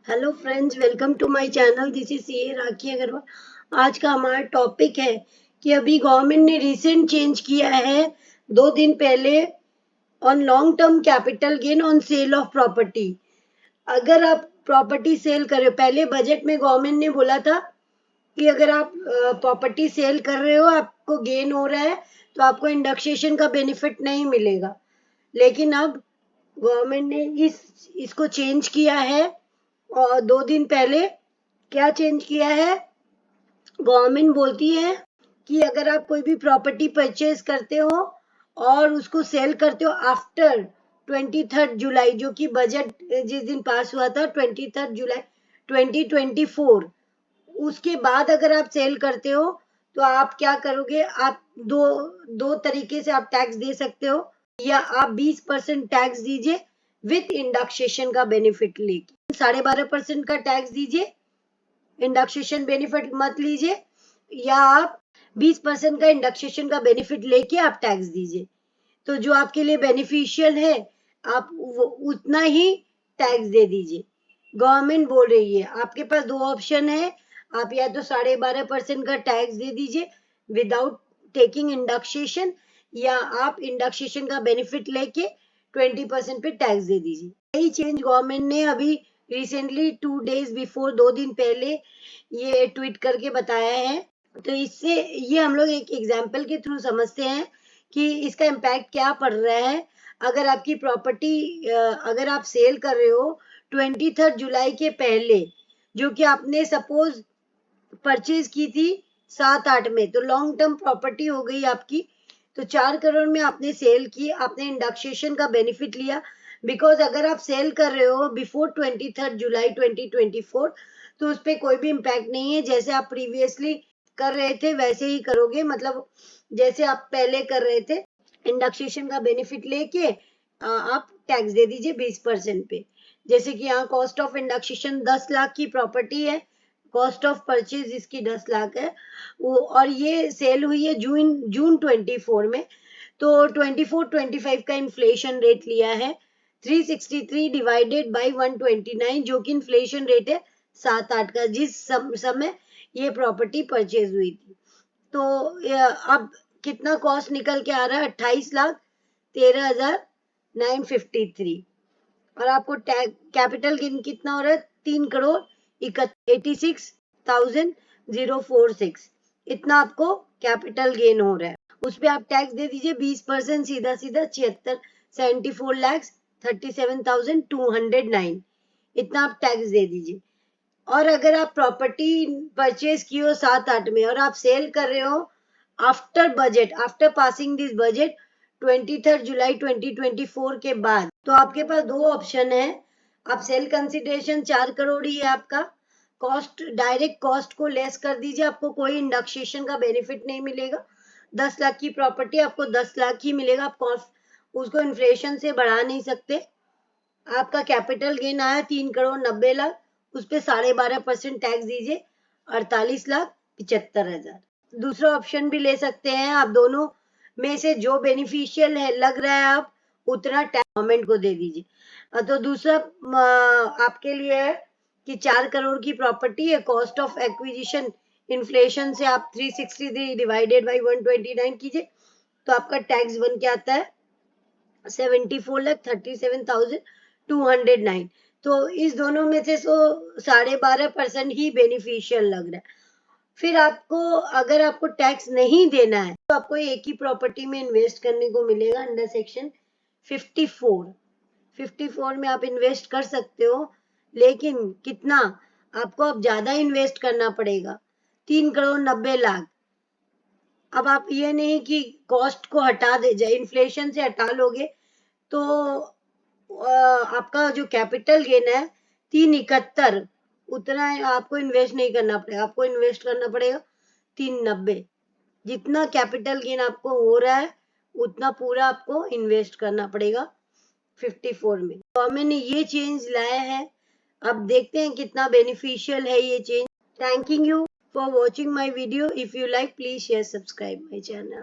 Hello friends, welcome to my channel. This is CA Rakhi Agarwal. आज का हमारा टॉपिक है कि अभी गवर्नमेंट ने रिसेंट चेंज किया है 2 दिन पहले on long term capital gain on sale of property. अगर आप प्रॉपर्टी सेल कर रहे हो, पहले बजट में गवर्नमेंट ने बोला था कि अगर आप प्रॉपर्टी सेल कर रहे हो, आपको गेन हो रहा है तो आपको इंडक्सेशन का बेनिफिट नहीं मिलेगा। लेकिन अब गवर्नमेंट ने इसको चेंज किया है और 2 दिन पहले क्या चेंज किया है। गवर्नमेंट बोलती है कि अगर आप कोई भी प्रॉपर्टी परचेज करते हो और उसको सेल करते हो आफ्टर 23 जुलाई, जो कि बजट जिस दिन पास हुआ था 23 जुलाई 2024, उसके बाद अगर आप सेल करते हो तो आप क्या करोगे। आप दो दो तरीके से आप टैक्स दे सकते हो, या आप 20% टैक्स दीजिए विथ इंडक्सेशन का बेनिफिट लेके। 12.5% का टैक्स दीजिए, इंडक्सेशन बेनिफिट मत लीजिए, या आप 20% का इंडक्सेशन का बेनिफिट लेके आप टैक्स दीजिए। तो जो आपके लिए बेनिफिशियल है आप वो उतना ही टैक्स दे दीजिए। गवर्नमेंट बोल रही है आपके पास 2 ऑप्शन है, आप या तो 12.5% का टैक्स दे दीजिए विदाउट टेकिंग इंडक्सेशन, या आप इंडक्सेशन का बेनिफिट लेके 20% पे टैक्स दे दीजिए। यही चेंज गवर्नमेंट ने अभी रिसेंटली 2 days बिफोर, 2 दिन पहले ये ट्वीट करके बताया है। तो इससे ये हम लोग एक एग्जाम्पल के थ्रू समझते हैं कि इसका इम्पैक्ट क्या पड़ रहा है। अगर आपकी प्रॉपर्टी अगर आप सेल कर रहे हो 23 जुलाई के पहले, जो कि आपने सपोज परचेज की थी 7-8 में, तो लॉन्ग टर्म प्रॉपर्टी हो गई आपकी। तो 4 करोड़ में आपने सेल की, आपने इंडक्सेशन का बेनिफिट लिया। बिकॉज अगर आप सेल कर रहे हो बिफोर 23 जुलाई 2024 तो उस पर कोई भी इम्पैक्ट नहीं है। जैसे आप प्रीवियसली कर रहे थे वैसे ही करोगे, मतलब जैसे आप पहले कर रहे थे, इंडक्सेशन का बेनिफिट लेके आप टैक्स दे दीजिए 20% पे। जैसे कि यहाँ कॉस्ट ऑफ इंडक्सेशन 10 लाख की प्रॉपर्टी है, कॉस्ट ऑफ परचेज इसकी 10 लाख है वो, और ये सेल हुई है जून 24 में। तो 24-25 का इन्फ्लेशन रेट लिया है 363 डिवाइडेड बाई 129, जो कि इन्फ्लेशन रेट है 7-8 का, जिस समय ये प्रॉपर्टी परचेज हुई थी। तो अब कितना कॉस्ट निकल के आ रहा है, 28,13,953। और आपको कैपिटल गेन कितना हो रहा है, 3,86,046। इतना आपको कैपिटल गेन हो रहा है। उस पर आप टैक्स दे दीजिए 20%, सीधा सीधा 74,37,209, इतना आप टैक्स दे दीजिए। और अगर आप प्रॉपर्टी परचेज की हो 7-8 में और आप सेल कर रहे हो after budget, after passing this budget 23 जुलाई 2024 के बाद, तो आपके पास 2 ऑप्शन है। आप सेल कंसिडरेशन 4 करोड़ ही है आपका, कॉस्ट डायरेक्ट कॉस्ट को लेस कर दीजिए, आपको कोई इंडक्सेशन का बेनिफिट नहीं मिलेगा। 10 लाख की प्रॉपर्टी आपको 10 लाख ही मिलेगा, आप उसको इन्फ्लेशन से बढ़ा नहीं सकते। आपका कैपिटल गेन आया 3,90,00,000, उस पर 12.5% टैक्स दीजिए, 48,75,000। दूसरा ऑप्शन भी ले सकते हैं आप, दोनों में से जो बेनिफिशियल है लग रहा है आप उतना टैक्स गवर्नमेंट को दे दीजिए। तो दूसरा आपके लिए है कि 4 करोड़ की प्रॉपर्टी है, कॉस्ट ऑफ एक्विजिशन इन्फ्लेशन से आप 363 डिवाइडेड बाई 129 कीजिए, तो आपका टैक्स बन के आता है 74,37,209। तो इस दोनों में से 12.5% ही बेनिफिशियल लग रहा है। फिर आपको अगर आपको टैक्स नहीं देना है तो आपको एक ही प्रॉपर्टी में इन्वेस्ट करने को मिलेगा अंडर सेक्शन 54 में आप इन्वेस्ट कर सकते हो। लेकिन कितना, आपको अब ज्यादा इन्वेस्ट करना पड़ेगा, 3,90,00,000। अब आप ये नहीं कि कॉस्ट को हटा दे जाए, इन्फ्लेशन से हटा लोगे तो आपका जो कैपिटल गेन है 371, उतना आपको इन्वेस्ट नहीं करना पड़ेगा, आपको इन्वेस्ट करना पड़ेगा 390। जितना कैपिटल गेन आपको हो रहा है उतना पूरा आपको इन्वेस्ट करना पड़ेगा 54 में। गवर्नमेंट ने ये चेंज लाया है, अब देखते हैं कितना बेनिफिशियल है ये change. Thanking you for watching my video. If you like, please share, subscribe my channel.